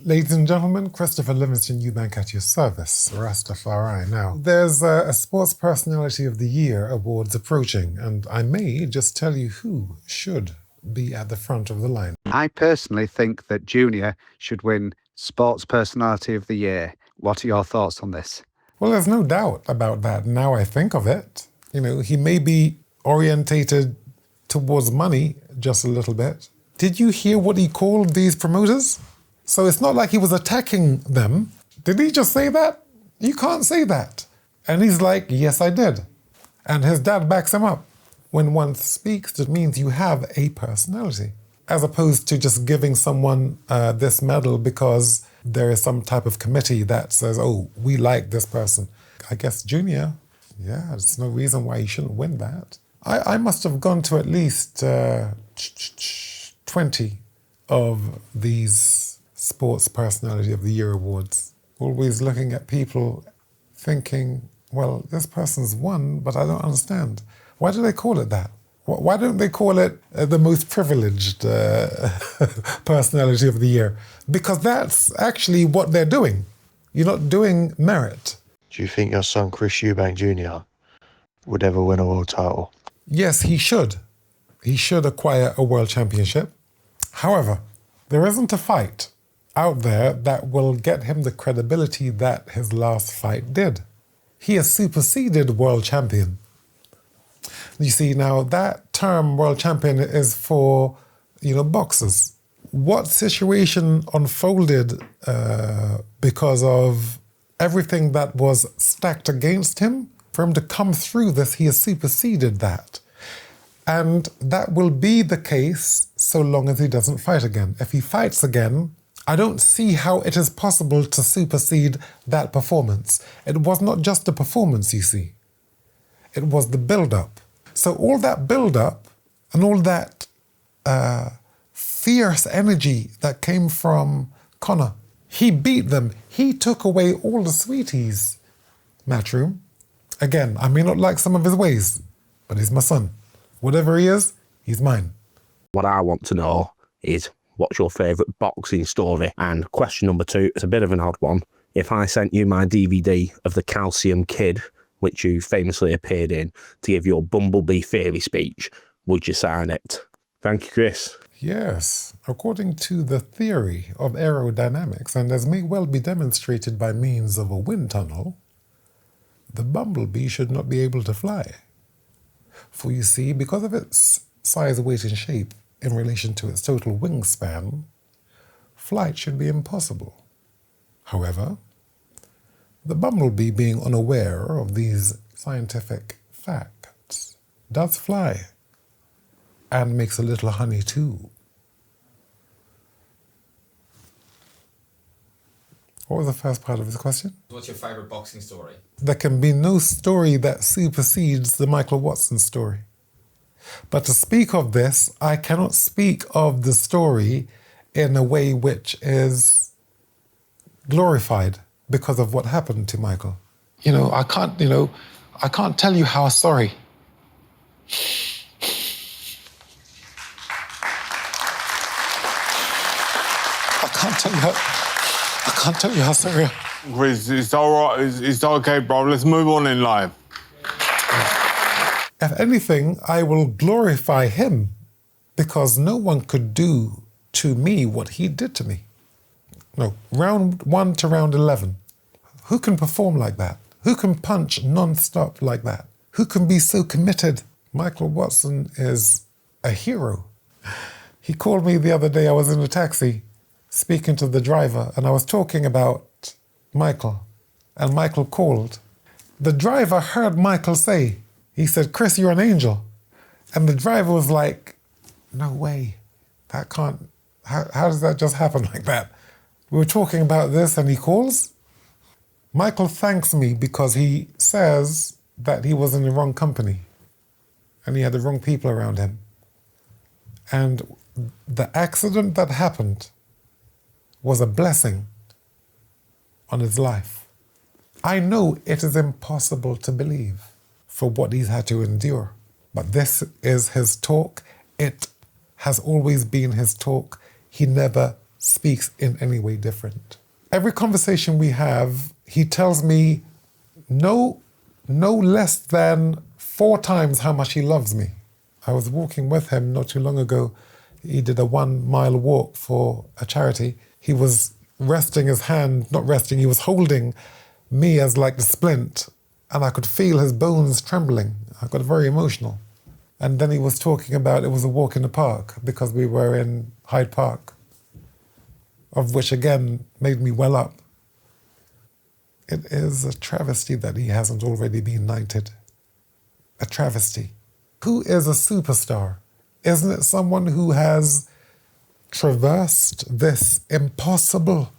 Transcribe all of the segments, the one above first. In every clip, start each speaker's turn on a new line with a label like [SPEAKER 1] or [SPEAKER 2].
[SPEAKER 1] Ladies and gentlemen, Christopher Livingston Eubank at your service, Rastafari. Now, there's a Sports Personality of the Year awards approaching, and I may just tell you who should be at the front of the line.
[SPEAKER 2] I personally think that Junior should win Sports Personality of the Year. What are your thoughts on this?
[SPEAKER 1] Well, there's no doubt about that now I think of it. You know, he may be orientated towards money just a little bit. Did you hear what he called these promoters? So it's not like he was attacking them. Did he just say that? You can't say that. And he's like, yes, I did. And his dad backs him up. When one speaks, it means you have a personality, as opposed to just giving someone this medal because there is some type of committee that says, oh, we like this person. I guess Junior, yeah, there's no reason why he shouldn't win that. I must have gone to at least 20 of these Sports Personality of the Year awards. Always looking at people thinking, well, this person's won, but I don't understand. Why do they call it that? Why don't they call it the most privileged personality of the year? Because that's actually what they're doing. You're not doing merit.
[SPEAKER 3] Do you think your son, Chris Eubank Jr., would ever win a world title?
[SPEAKER 1] Yes, he should. He should acquire a world championship. However, there isn't a fight out there that will get him the credibility that his last fight did. He has superseded world champion. You see, now that term world champion is for, boxers. What situation unfolded because of everything that was stacked against him? For him to come through this, he has superseded that. And that will be the case so long as he doesn't fight again. If he fights again, I don't see how it is possible to supersede that performance. It was not just the performance, you see. It was the build-up. So all that build-up and all that fierce energy that came from Conor, he beat them. He took away all the sweeties, Matchroom. Again, I may not like some of his ways, but he's my son. Whatever he is, he's mine.
[SPEAKER 4] What I want to know is, what's your favourite boxing story? And question number 2, it's a bit of an odd one. If I sent you my DVD of The Calcium Kid, which you famously appeared in, to give your Bumblebee Theory speech, would you sign it? Thank you, Chris.
[SPEAKER 1] Yes, according to the theory of aerodynamics, and as may well be demonstrated by means of a wind tunnel, the bumblebee should not be able to fly. For you see, because of its size, weight, and shape in relation to its total wingspan, flight should be impossible. However, the bumblebee, being unaware of these scientific facts, does fly and makes a little honey too. What was the first part of his question?
[SPEAKER 5] What's your favourite boxing story?
[SPEAKER 1] There can be no story that supersedes the Michael Watson story. But to speak of this, I cannot speak of the story in a way which is glorified because of what happened to Michael. I can't tell you how sorry. I can't tell you how sorry.
[SPEAKER 6] Chris, it's all right. It's okay, bro. Let's move on in life.
[SPEAKER 1] If anything, I will glorify him because no one could do to me what he did to me. No, round 1 to round 11. Who can perform like that? Who can punch non-stop like that? Who can be so committed? Michael Watson is a hero. He called me the other day. I was in a taxi speaking to the driver, and I was talking about Michael, and Michael called. The driver heard Michael say, he said, "Chris, you're an angel." And the driver was like, no way, that can't, how does that just happen like that? We were talking about this and he calls. Michael thanks me because he says that he was in the wrong company and he had the wrong people around him. And the accident that happened was a blessing on his life. I know it is impossible to believe for what he's had to endure, but this is his talk. It has always been his talk. He never speaks in any way different. Every conversation we have, he tells me no less than 4 times how much he loves me. I was walking with him not too long ago. He did a 1-mile walk for a charity. He was resting his hand, not resting, he was holding me as like the splint, and I could feel his bones trembling. I got very emotional. And then he was talking about it was a walk in the park because we were in Hyde Park, of which again made me well up. It is a travesty that he hasn't already been knighted. A travesty. Who is a superstar? Isn't it someone who has traversed this impossible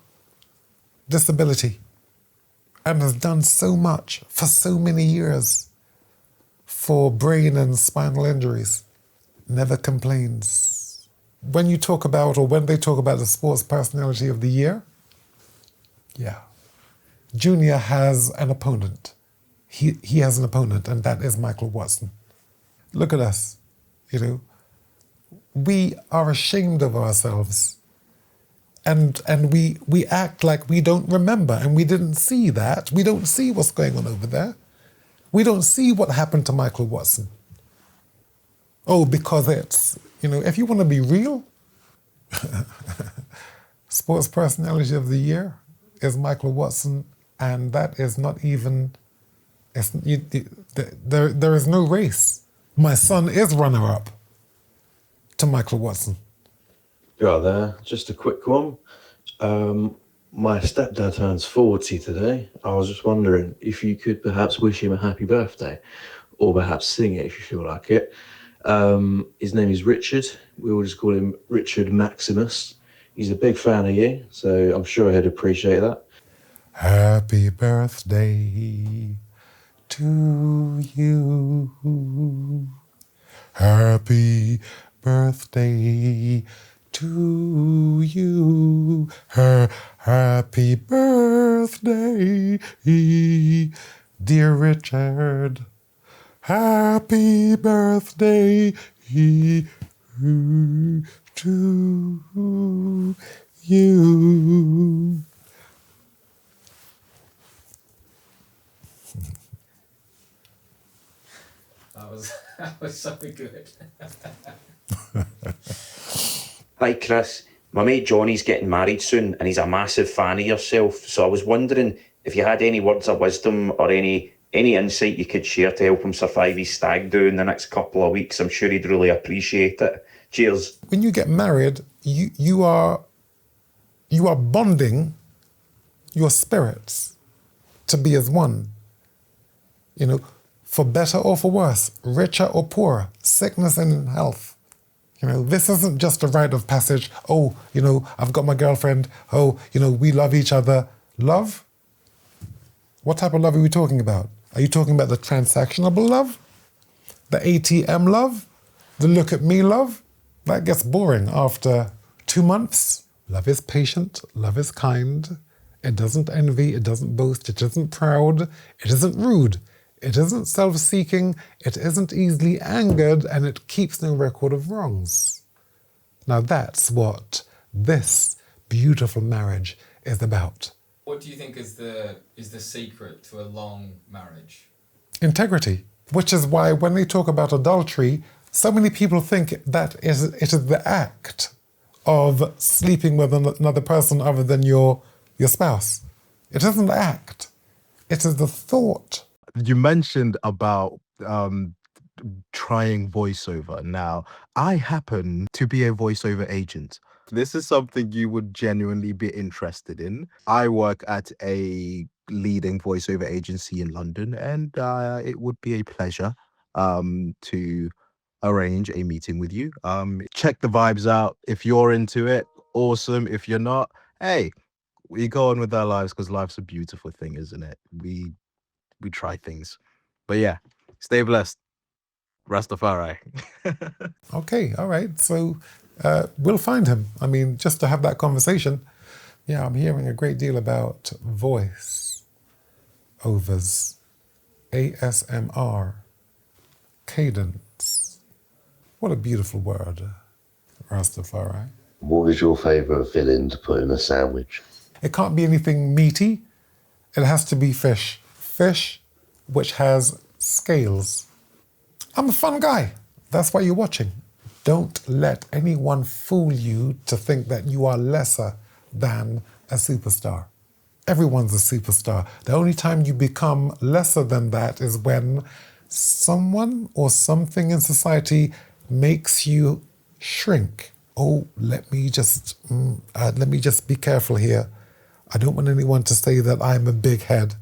[SPEAKER 1] disability and has done so much for so many years for brain and spinal injuries? Never complains. When you talk about, or when they talk about the sports personality of the year, yeah, Junior has an opponent. He has an opponent, and that is Michael Watson. Look at us, you know. We are ashamed of ourselves, and we act like we don't remember, and we didn't see that. We don't see what's going on over there. We don't see what happened to Michael Watson. Oh, because it's, you know, if you want to be real, sports personality of the year is Michael Watson, and that is not even, there is no race. My son is runner-up to Michael Watson.
[SPEAKER 3] Yeah, there. Just a quick one. My stepdad turns 40 today. I was just wondering if you could perhaps wish him a happy birthday, or perhaps sing it if you feel like it. His name is Richard. We all just call him Richard Maximus. He's a big fan of you, so I'm sure he'd appreciate that.
[SPEAKER 1] Happy birthday to you. Happy birthday to you. Happy birthday, dear Richard. Happy birthday to you.
[SPEAKER 5] That was so good.
[SPEAKER 7] Hi Chris, my mate Johnny's getting married soon and he's a massive fan of yourself, so I was wondering if you had any words of wisdom or any insight you could share to help him survive his stag do in the next couple of weeks. I'm sure he'd really appreciate it. Cheers.
[SPEAKER 1] When you get married, you are bonding your spirits to be as one. You know, for better or for worse, richer or poorer, sickness and health. You know, this isn't just a rite of passage. Oh, you know, I've got my girlfriend. Oh, you know, we love each other. Love? What type of love are we talking about? Are you talking about the transactional love? The ATM love? The look at me love? That gets boring after 2 months. Love is patient. Love is kind. It doesn't envy. It doesn't boast. It isn't proud. It isn't rude. It isn't self-seeking, it isn't easily angered, and it keeps no record of wrongs. Now that's what this beautiful marriage is about.
[SPEAKER 5] What do you think is the secret to a long marriage?
[SPEAKER 1] Integrity, which is why when they talk about adultery, so many people think that it is the act of sleeping with another person other than your spouse. It isn't the act, it is the thought.
[SPEAKER 8] You mentioned about trying voiceover. Now, I happen to be a voiceover agent. This is something you would genuinely be interested in. I work at a leading voiceover agency in London, and it would be a pleasure to arrange a meeting with you. Check the vibes out. If you're into it, awesome. If you're not, hey, we go on with our lives because life's a beautiful thing, isn't it? We try things. But yeah, stay blessed. Rastafari.
[SPEAKER 1] Okay, all right. So we'll find him. I mean, just to have that conversation. Yeah, I'm hearing a great deal about voice overs, ASMR, cadence. What a beautiful word, Rastafari.
[SPEAKER 9] What is your favourite filling to put in a sandwich?
[SPEAKER 1] It can't be anything meaty. It has to be fish. Fish which has scales. I'm a fun guy. That's why you're watching. Don't let anyone fool you to think that you are lesser than a superstar. Everyone's a superstar. The only time you become lesser than that is when someone or something in society makes you shrink. Oh, let me just be careful here. I don't want anyone to say that I'm a big head.